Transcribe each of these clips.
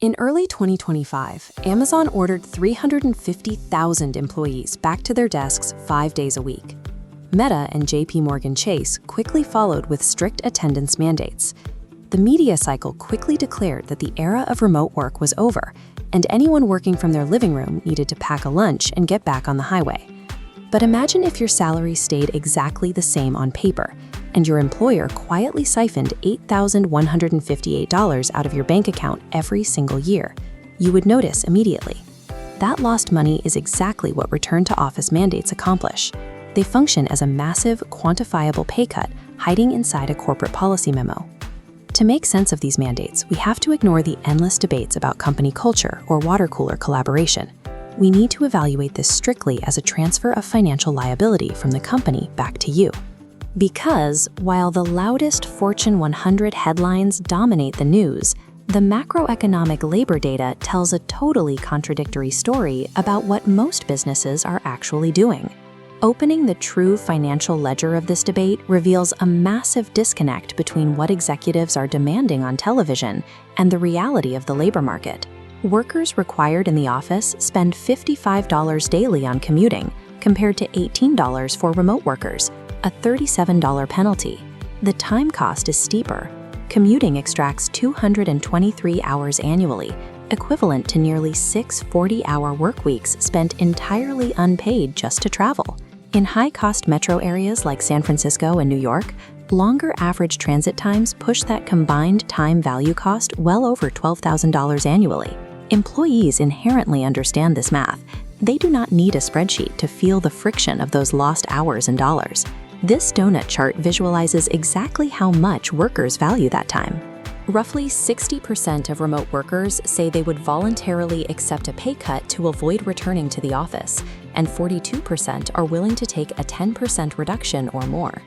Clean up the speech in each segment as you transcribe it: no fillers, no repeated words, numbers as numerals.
In early 2025, Amazon ordered 350,000 employees back to their desks 5 days a week. Meta and JP Chase quickly followed with strict attendance mandates. The media cycle quickly declared that the era of remote work was over, and anyone working from their living room needed to pack a lunch and get back on the highway. But imagine if your salary stayed exactly the same on paper, and your employer quietly siphoned $8,158 out of your bank account every single year. You would notice immediately. That lost money is exactly what return-to-office mandates accomplish. They function as a massive, quantifiable pay cut hiding inside a corporate policy memo. To make sense of these mandates, we have to ignore the endless debates about company culture or water cooler collaboration. We need to evaluate this strictly as a transfer of financial liability from the company back to you. Because while the loudest Fortune 100 headlines dominate the news, the macroeconomic labor data tells a totally contradictory story about what most businesses are actually doing. Opening the true financial ledger of this debate reveals a massive disconnect between what executives are demanding on television and the reality of the labor market. Workers required in the office spend $55 daily on commuting, compared to $18 for remote workers, a $37 penalty. The time cost is steeper. Commuting extracts 223 hours annually, equivalent to nearly 6 40-hour work weeks spent entirely unpaid just to travel. In high-cost metro areas like San Francisco and New York, longer average transit times push that combined time value cost well over $12,000 annually. Employees inherently understand this math. They do not need a spreadsheet to feel the friction of those lost hours and dollars. This donut chart visualizes exactly how much workers value that time. Roughly 60% of remote workers say they would voluntarily accept a pay cut to avoid returning to the office, and 42% are willing to take a 10% reduction or more.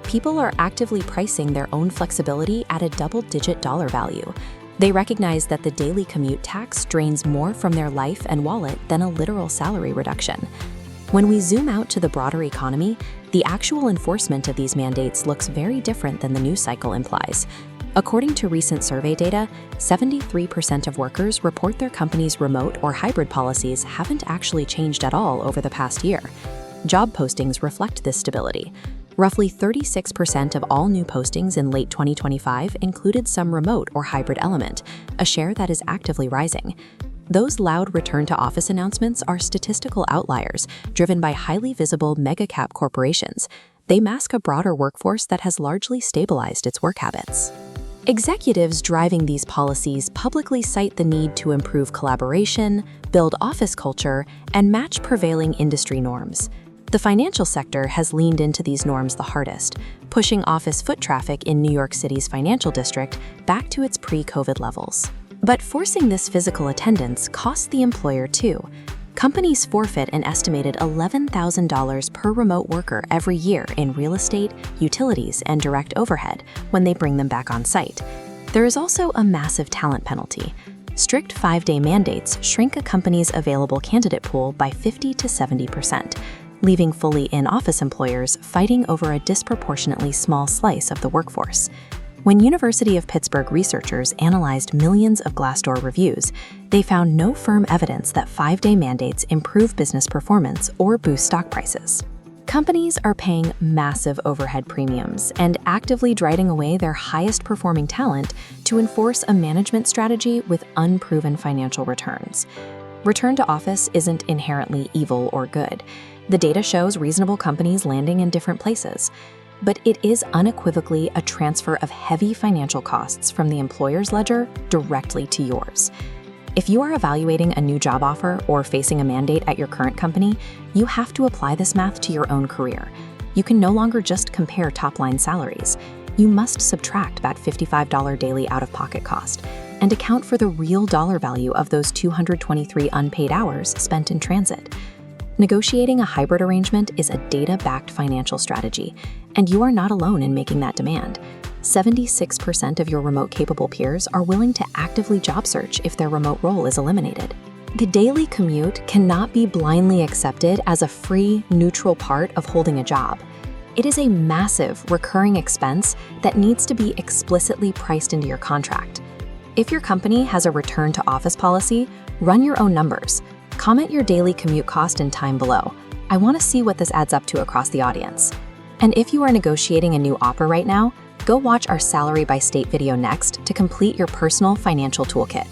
People are actively pricing their own flexibility at a double-digit dollar value. They recognize that the daily commute tax drains more from their life and wallet than a literal salary reduction. When we zoom out to the broader economy, the actual enforcement of these mandates looks very different than the news cycle implies. According to recent survey data, 73% of workers report their company's remote or hybrid policies haven't actually changed at all over the past year. Job postings reflect this stability. Roughly 36% of all new postings in late 2025 included some remote or hybrid element, a share that is actively rising. Those loud return-to-office announcements are statistical outliers driven by highly visible mega-cap corporations. They mask a broader workforce that has largely stabilized its work habits. Executives driving these policies publicly cite the need to improve collaboration, build office culture, and match prevailing industry norms. The financial sector has leaned into these norms the hardest, pushing office foot traffic in New York City's financial district back to its pre-COVID levels. But forcing this physical attendance costs the employer too. Companies forfeit an estimated $11,000 per remote worker every year in real estate, utilities, and direct overhead when they bring them back on site. There is also a massive talent penalty. Strict 5-day mandates shrink a company's available candidate pool by 50 to 70%, leaving fully in-office employers fighting over a disproportionately small slice of the workforce. When University of Pittsburgh researchers analyzed millions of Glassdoor reviews, they found no firm evidence that 5-day mandates improve business performance or boost stock prices. Companies are paying massive overhead premiums and actively driving away their highest-performing talent to enforce a management strategy with unproven financial returns. Return to office isn't inherently evil or good. The data shows reasonable companies landing in different places. But it is unequivocally a transfer of heavy financial costs from the employer's ledger directly to yours. If you are evaluating a new job offer or facing a mandate at your current company, you have to apply this math to your own career. You can no longer just compare top-line salaries. You must subtract that $55 daily out-of-pocket cost and account for the real dollar value of those 223 unpaid hours spent in transit. Negotiating a hybrid arrangement is a data-backed financial strategy, and you are not alone in making that demand. 76% of your remote-capable peers are willing to actively job search if their remote role is eliminated. The daily commute cannot be blindly accepted as a free, neutral part of holding a job. It is a massive, recurring expense that needs to be explicitly priced into your contract. If your company has a return to office policy, run your own numbers. Comment your daily commute cost and time below. I want to see what this adds up to across the audience. And if you are negotiating a new offer right now, go watch our salary by state video next to complete your personal financial toolkit.